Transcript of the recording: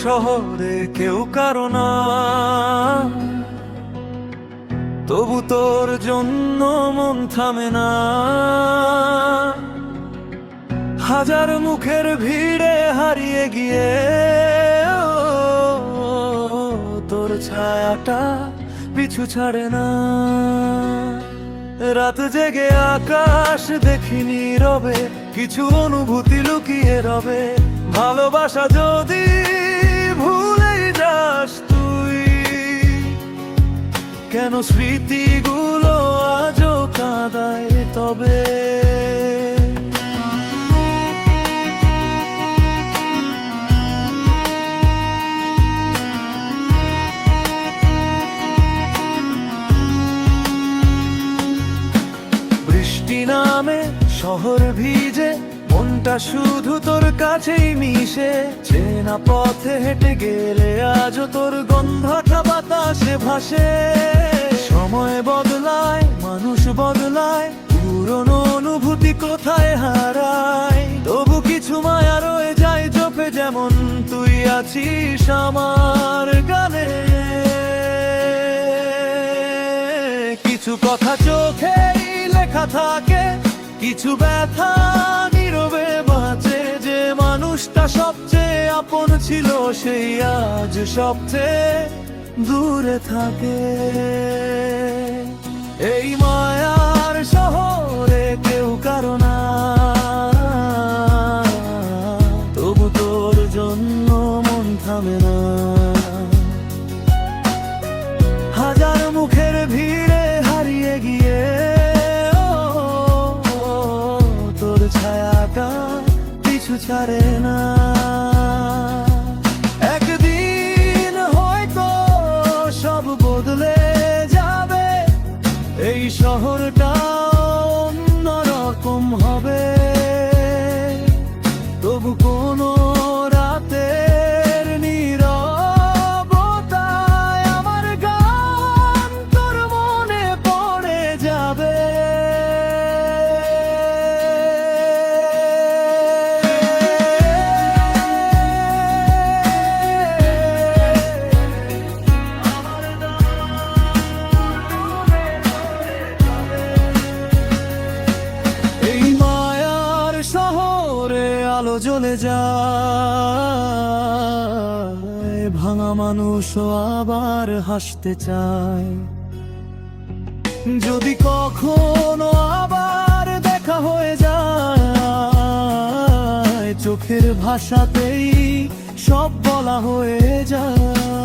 শহরে কেউ কারো না, তবু তোর জন্য মন থামে না। হাজার মুখের ভিড়ে হারিয়ে গিয়ে তোর ছায়াটা পিছু ছাড়ে না। রাত জেগে আকাশ দেখিনি রবে, কিছু অনুভূতি লুকিয়ে রবে। ভালোবাসা যদি ভুলেই যাস তুই, কেন স্মৃতিগুলো আজও কাঁদায় তবে। বৃষ্টি নামে শহর ভিজে, মনটা শুধু তোর কাছেই মিশে। চেনা পথে হেঁটে গেলে আজও তোর গন্ধটা বাতাসে ভাসে। সময় বদলায়, মানুষ বদলায়, পুরনো অনুভূতি কোথায় হারায়। তবু কিছু মায়া রয়ে যায় চোখে, যেমন তুই আছিস আমার গানে। কিছু কথা চোখেই লেখা থাকে, কিছু ব্যথা নীরবে বাঁচে। যে মানুষটা সবচেয়ে আপন ছিল, সেই আজ সবচেয়ে দূরে থাকে। এই মায়ার শহরে কেউ কারো না, তবু তোর জন্য মন থামে না। হাজার মুখের ভিড়ে হারিয়ে গিয়ে তোর ছায়াটা পিছু ছাড়ে না। একদিন হয়তো সব বদলে যাবে, এই শহরটা অন্যরকম হবে। তবু কোনো রাতের নীরবতায় আমার গান তোর মনে পড়ে যাবে। এই মায়ার শহরে আলো জ্বলে যায়, ভাঙা মানুষও আবার হাসতে চায়। যদি কখনো আবার দেখা হয়ে যায়, চোখের ভাষাতেই সব বলা হয়ে যায়।